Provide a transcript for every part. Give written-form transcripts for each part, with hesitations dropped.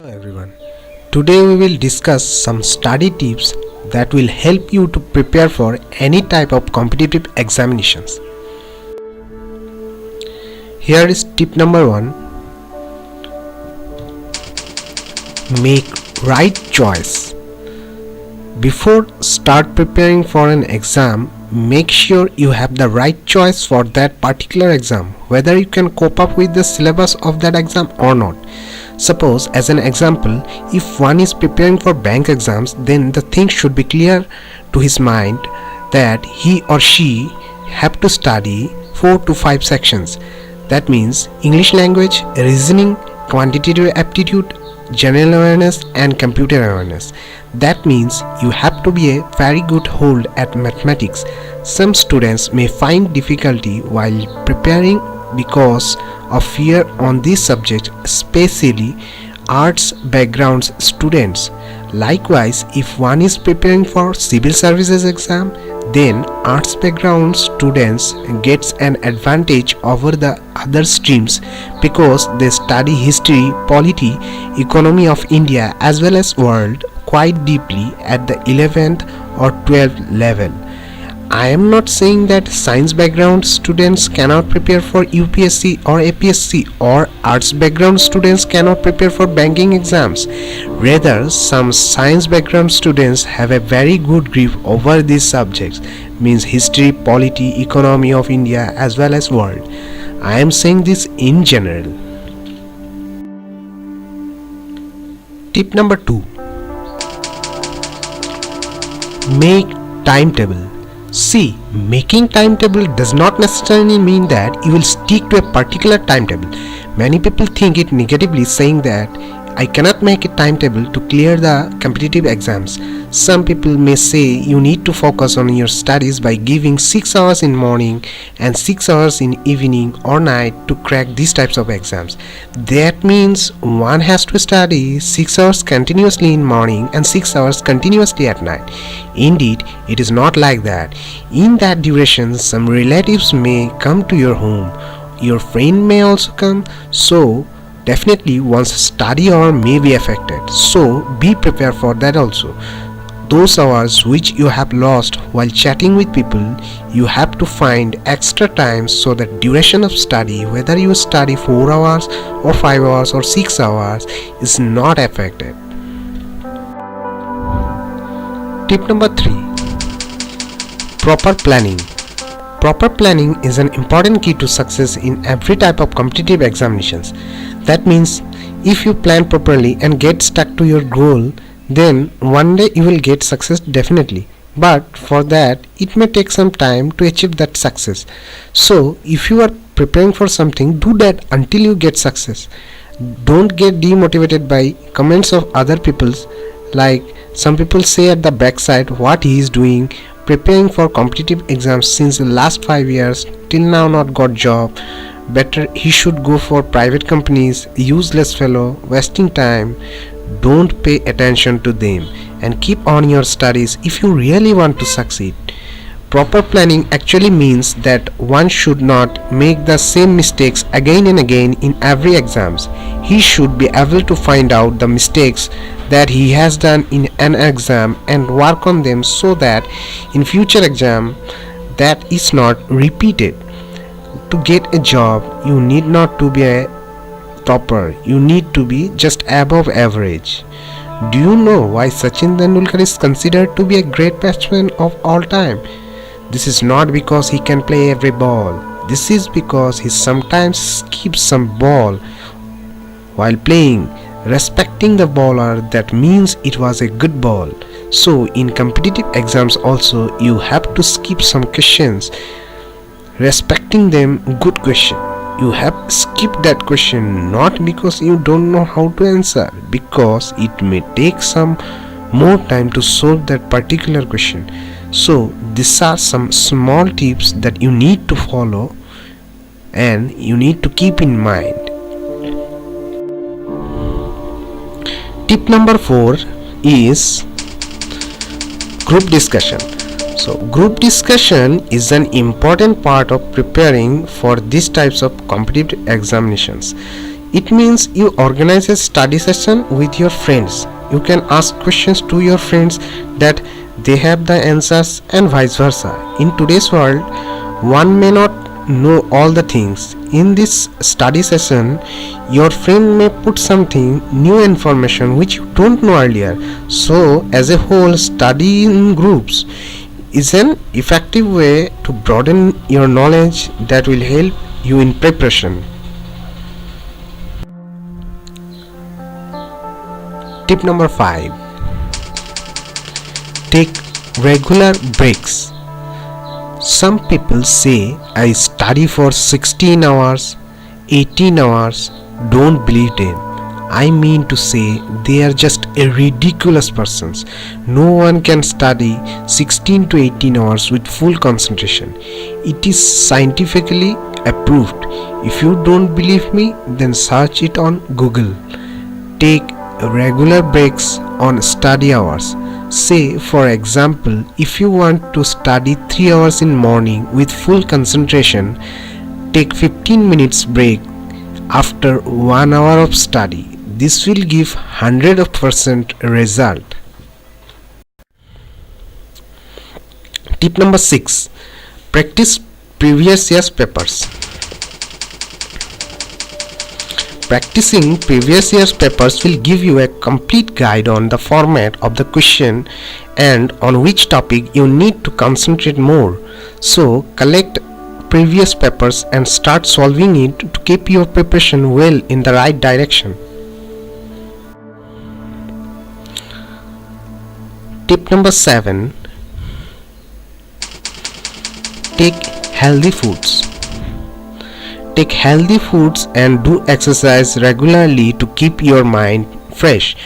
Hello everyone. Today we will discuss some study tips that will help you to prepare for any type of competitive examinations. Here is tip number 1. Make right choice. Before start preparing for an exam, make sure you have the right choice for that particular exam, whether you can cope up with the syllabus of that exam or not. Suppose, as an example, if one is preparing for bank exams, then the thing should be clear to his mind that he or she have to study 4 to 5 sections. That means English language, reasoning, quantitative aptitude, general awareness and computer awareness. That means you have to be a very good hold at mathematics. Some students may find difficulty while preparing because of fear on this subject, especially arts background students. Likewise, if one is preparing for civil services exam, then arts background students gets an advantage over the other streams because they study history, polity, economy of India as well as world quite deeply at the 11th or 12th level. I am not saying that science background students cannot prepare for UPSC or APSC, or arts background students cannot prepare for banking exams. Rather, some science background students have a very good grip over these subjects, means history, polity, economy of India as well as world. I am saying this in general. Tip number 2. Make timetable. See, making timetable does not necessarily mean that you will stick to a particular timetable. Many people think it negatively, saying that I cannot make a timetable to clear the competitive exams. Some people may say you need to focus on your studies by giving 6 hours in morning and 6 hours in evening or night to crack these types of exams. That means one has to study 6 hours continuously in morning and 6 hours continuously at night. Indeed, it is not like that. In that duration, some relatives may come to your home. Your friend may also come. So definitely one's study hour may be affected. So be prepared for that also. Those hours which you have lost while chatting with people, you have to find extra time so that duration of study, whether you study 4 hours or 5 hours or 6 hours, is not affected. Tip number 3. Proper planning. Proper planning is an important key to success in every type of competitive examinations. That means if you plan properly and get stuck to your goal, then one day you will get success definitely. But for that, it may take some time to achieve that success. So if you are preparing for something, do that until you get success. Don't get demotivated by comments of other people's, like some people say at the backside what he is doing, preparing for competitive exams since the last 5 years, till now not got job. Better he should go for private companies, useless fellow, wasting time. Don't pay attention to them and keep on your studies if you really want to succeed. Proper planning actually means that one should not make the same mistakes again and again in every exams. He should be able to find out the mistakes that he has done in an exam and work on them so that in future exam that is not repeated. To get a job, you need not to be a topper, you need to be just above average. Do you know why Sachin Tendulkar is considered to be a great batsman of all time? This is not because he can play every ball. This is because he sometimes skips some ball while playing. Respecting the bowler, that means it was a good ball. So in competitive exams also, you have to skip some questions. Respecting them, good question. You have skipped that question not because you don't know how to answer, because it may take some more time to solve that particular question. So these are some small tips that you need to follow and you need to keep in mind. Tip number 4 is group discussion. So group discussion is an important part of preparing for these types of competitive examinations. It means you organize a study session with your friends. You can ask questions to your friends that they have the answers and vice versa. In today's world, one may not know all the things. In this study session, your friend may put something new information which you don't know earlier. So, as a whole, study in groups is an effective way to broaden your knowledge that will help you in preparation. Tip number 5. Take regular breaks. Some people say I study for 16 hours, 18 hours. Don't believe them. I mean to say they are just a ridiculous persons. No one can study 16 to 18 hours with full concentration. It is scientifically approved. If you don't believe me, then search it on Google. Take regular breaks on study hours. Say, for example, if you want to study 3 hours in morning with full concentration, take 15 minutes break after 1 hour of study. This will give 100% result. Tip number 6. Practice previous year's papers. Practicing previous year's papers will give you a complete guide on the format of the question and on which topic you need to concentrate more. So, collect previous papers and start solving it to keep your preparation well in the right direction. Tip number 7. Take healthy foods. Take healthy foods and do exercise regularly to keep your mind fresh.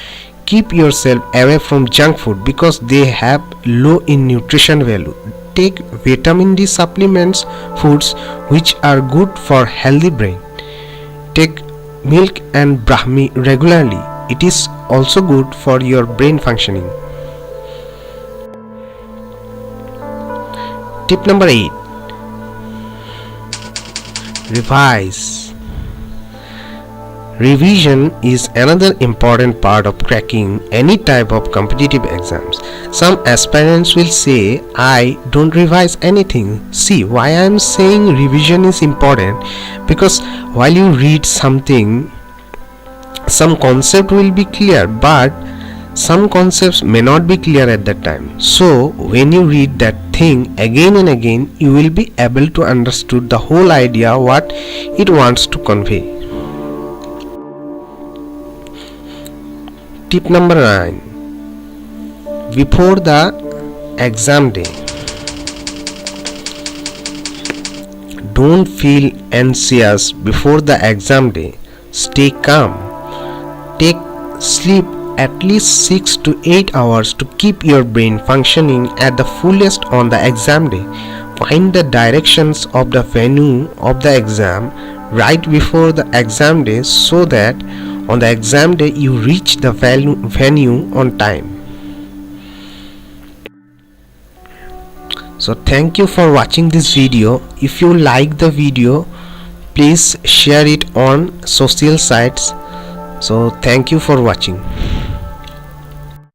Keep yourself away from junk food because they have low in nutrition value. Take vitamin D supplements foods which are good for healthy brain. Take milk and Brahmi regularly. It is also good for your brain functioning. Tip number 8. Revise. Revision is another important part of cracking any type of competitive exams. Some aspirants will say, I don't revise anything. See why I am saying revision is important, because while you read something, some concept will be clear, but some concepts may not be clear at that time. So when you read that thing again and again, you will be able to understand the whole idea what it wants to convey. Tip number 9. Before the exam day, don't feel anxious before the exam day. Stay calm. Take sleep at least 6 to 8 hours to keep your brain functioning at the fullest on the exam day. Find the directions of the venue of the exam right before the exam day so that on the exam day you reach the venue on time. So thank you for watching this video. If you like the video, please share it on social sites. So thank you for watching.